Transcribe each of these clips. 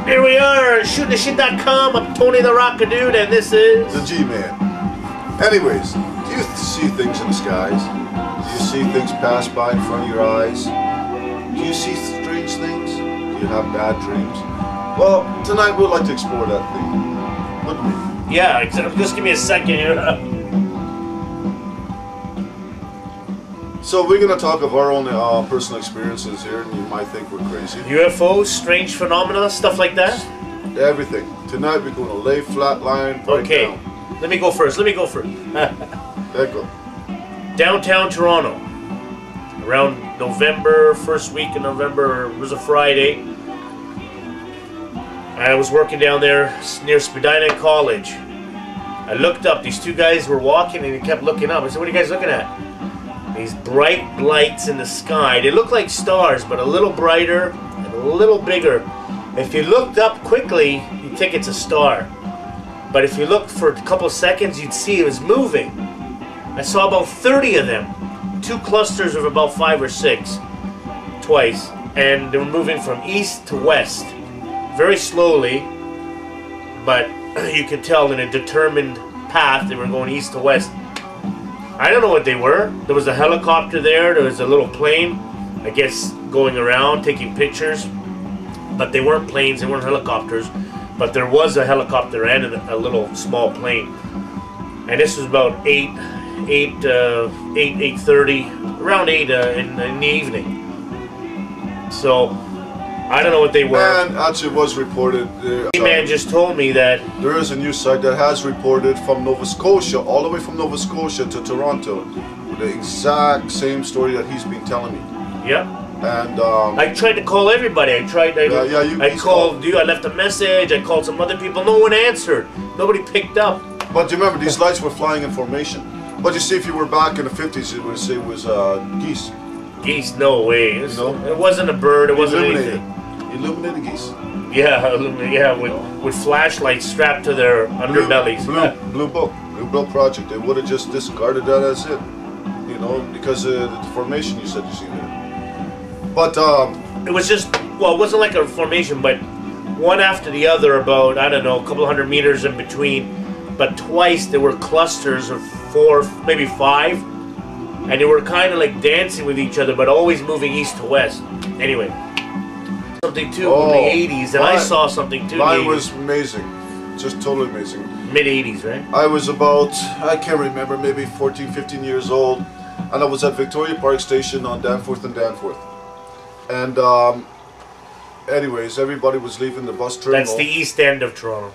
Here we are, shootingtheshit.com. I'm Tony the Rocker Dude, and this is the G-Man. Anyways, do you see things in the skies? Do you see things pass by in front of your eyes? Do you see strange things? Do you have bad dreams? Well, tonight we'd like to explore that thing. Wouldn't we? yeah. Just give me a second here. So we're gonna talk of our own personal experiences here, and you might think we're crazy. UFOs, strange phenomena, stuff like that. Everything. Tonight we're gonna lay flat line. Okay. Down. Let me go first. There you go. Downtown Toronto, around November, first week in November, it was a Friday. I was working down there near Spadina College. I looked up, these two guys were walking and they kept looking up. I said, what are you guys looking at? These bright lights in the sky. They look like stars, but a little brighter and a little bigger. If you looked up quickly, you'd think it's a star. But if you looked for a couple seconds, you'd see it was moving. I saw about 30 of them. Two clusters of about 5 or 6. Twice. And they were moving from east to west. Very slowly. But you could tell in a determined path they were going east to west. I don't know what they were. There was a helicopter there. There was a little plane, I guess, going around taking pictures. But they weren't planes. They weren't helicopters. But there was a helicopter and a little small plane. And this was about 8:30, around 8 in the evening. So I don't know what they were. And actually, it was reported. The man just told me that there is a news site that has reported from Nova Scotia, all the way from Nova Scotia to Toronto, with the exact same story that he's been telling me. Yeah. And I tried to call everybody. I called you. I left a message. I called some other people. No one answered. Nobody picked up. But you remember, these lights were flying in formation. But you see, if you were back in the 50s, it would say it was geese. Geese? No way. You know? It wasn't a bird. It wasn't Illuminated. anything. Illuminated geese. Yeah, with flashlights strapped to their underbellies. Blue Book Project. They would have just discarded that as it, you know, because of the formation you said you see there. But it was just, well, it wasn't like a formation, but one after the other, about, I don't know, a couple hundred meters in between. But twice there were clusters of 4, maybe 5, and they were kind of like dancing with each other, but always moving east to west. Anyway, something too in the 80s, and I saw something too. Mine was amazing, just totally amazing. Mid 80s, right? I was about, I can't remember, maybe 14, 15 years old, and I was at Victoria Park Station on Danforth and Danforth. And anyways, everybody was leaving the bus terminal. That's the east end of Toronto.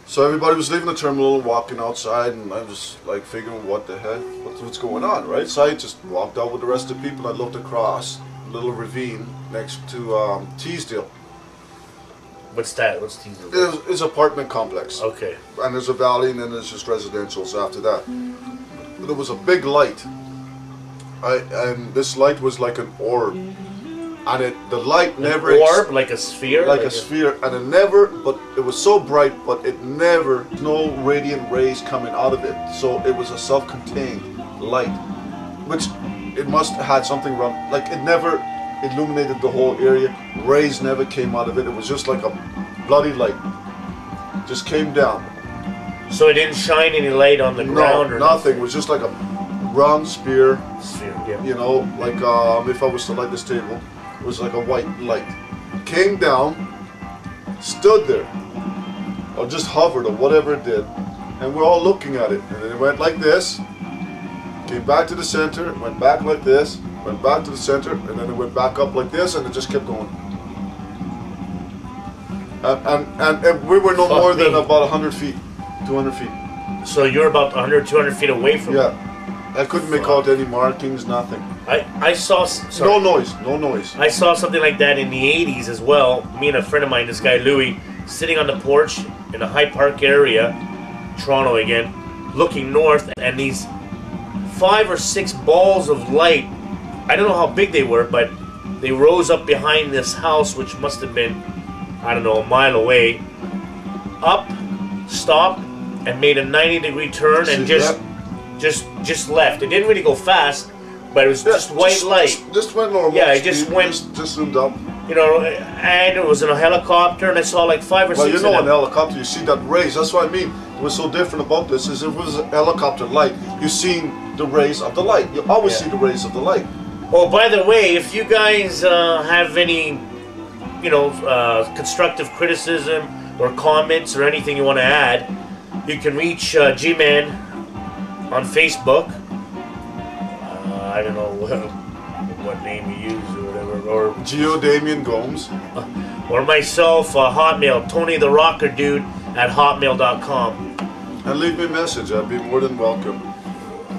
So everybody was leaving the terminal, walking outside, and I was like figuring, what the heck, what's going on, right? So I just walked out with the rest of the people. I looked across a little ravine next to Teesdale. What's that? What's Teesdale? It's an apartment complex. Okay. And there's a valley, and then there's just residentials after that. But there was a big light, and this light was like an orb. And the light never... An orb? Like a sphere? Like a sphere. And it never... But it was so bright, but it never... No radiant rays coming out of it. So it was a self-contained light. Which it must have had something wrong. Like it never illuminated the whole area. Rays never came out of it. It was just like a bloody light. Just came down. So it didn't shine any light on the ground or nothing. It was just like a round sphere. Sphere, yeah. You know, like if I was to light this table. It was like a white light. Came down, stood there, or just hovered or whatever it did, and we're all looking at it. And then it went like this, came back to the center, went back like this, went back to the center, and then it went back up like this, and it just kept going. And we were no more than about 100 feet, 200 feet. So you're about 100, 200 feet away from it? Yeah. I couldn't make out any markings, nothing. I saw... Sorry. No noise, no noise. I saw something like that in the 80s as well. Me and a friend of mine, this guy Louis, sitting on the porch in a High Park area, Toronto again, looking north, and these 5 or 6 balls of light, I don't know how big they were, but they rose up behind this house, which must have been, I don't know, a mile away, up, stopped, and made a 90-degree turn, and just left. It didn't really go fast, but it was just white light. Just went normal. Yeah, it just went. Just zoomed up. You know, and it was in a helicopter, and I saw like 5 or 6. Well, you know, of in them. a helicopter, you see that rays. That's what I mean. What's so different about this is if it was a helicopter light, you've seen the rays of the light. You always see the rays of the light. Oh, by the way, if you guys have any, you know, constructive criticism or comments or anything you want to add, you can reach G-Man on Facebook. I don't know what name you use or whatever, or Geo Damien Gomes, or myself, Hotmail, tonytherockerdude at hotmail.com. and leave me a message. I'd be more than welcome.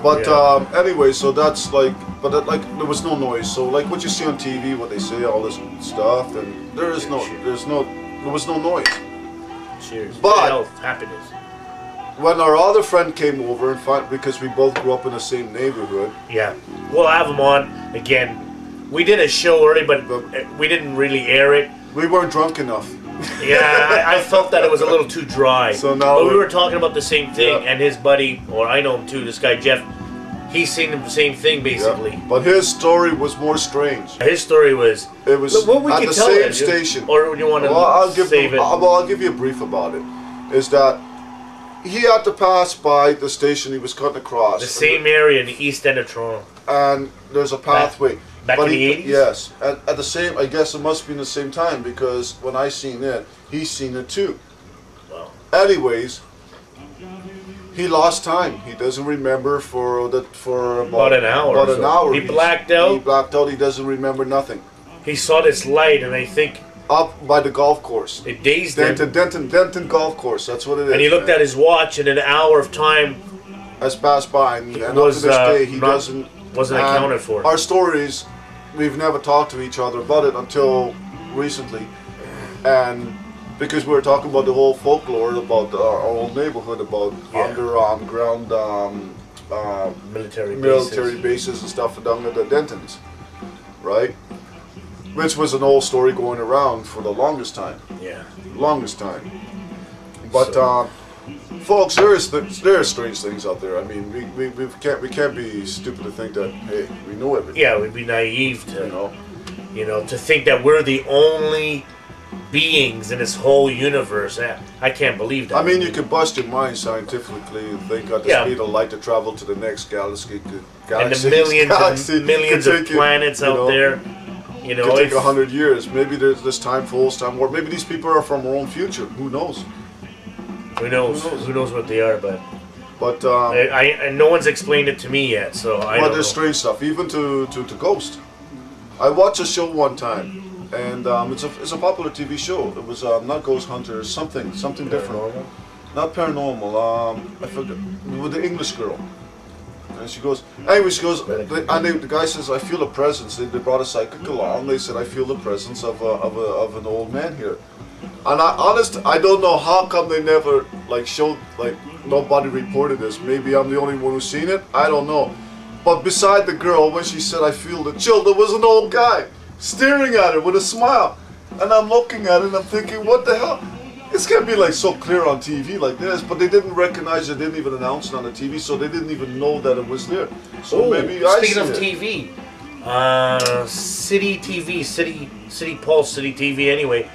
But Yeah. anyway, so that's like, but like there was no noise. So like what you see on TV, what they say, all this stuff, and there was no noise. Cheers. But- Good health, happiness. When our other friend came over, and because we both grew up in the same neighborhood, Yeah, we'll have him on again. We did a show early, but we didn't really air it. we weren't drunk enough. Yeah, I felt that it was a little too dry. So now but we we're- were talking about the same thing, Yeah. and his buddy, or I know him too, this guy Jeff, he's seen the same thing basically. Yeah. But his story was more strange. His story was. It was Look, what we at could the tell same it, station. or you want to I'll save it? I'll give you a brief about it. Is that he had to pass by the station he was cutting across. The same area in the east end of Toronto. And there's a pathway. Back But in the 80s? Yes. At the same, I guess it must be in the same time because when I seen it, he's seen it too. Wow. Anyways, he lost time. He doesn't remember for About an hour About or an so. hour. He blacked out? He blacked out. He doesn't remember nothing. He saw this light, and I think Up by the golf course. it dazed him. Denton Golf Course. That's what it is. And he looked man. at his watch, and an hour of time Has passed by, and up to was, this day he not- doesn't. wasn't and accounted for. Our stories, we've never talked to each other about it until recently, and because we were talking about the whole folklore about our old neighborhood, about Yeah. underground military bases and stuff down at the Dentons, right? Which was an old story going around for the longest time. Yeah. Longest time. But So- folks, there are strange things out there. I mean, we can't be stupid to think that hey, we know everything. Yeah, we'd be naive to, You know, to think that we're the only beings in this whole universe. I can't believe that. I mean, you can bust your mind scientifically and think at the Yeah. speed of light to travel to the next galaxy. and the millions and millions could of take you, planets you out know, there. You know, It could take it's- 100 years. Maybe there's this time falls, time warp. Maybe these people are from our own future. Who knows? who knows? Who knows what they are? But But and no one's explained it to me yet. So I Well, don't know. there's strange stuff, even to Ghost. I watched a show one time, and it's a popular TV show. It was not Ghost Hunters, something different, Paranormal? not paranormal. I forget, with the English girl, and she goes. Anyway, she goes, and the guy says, "I feel a presence." They brought a psychic along. They said, "I feel the presence of an old man here." And I don't know how come they never showed nobody reported this. Maybe I'm the only one who's seen it. I don't know. But beside the girl, when she said, "I feel the chill," there was an old guy staring at her with a smile. And I'm looking at it and I'm thinking, what the hell? This can't be so clear on TV like this. But they didn't recognize it, didn't even announce it on the TV, so they didn't even know that it was there. So maybe I speaking of see it. TV, City TV, City Pulse, City TV. Anyway,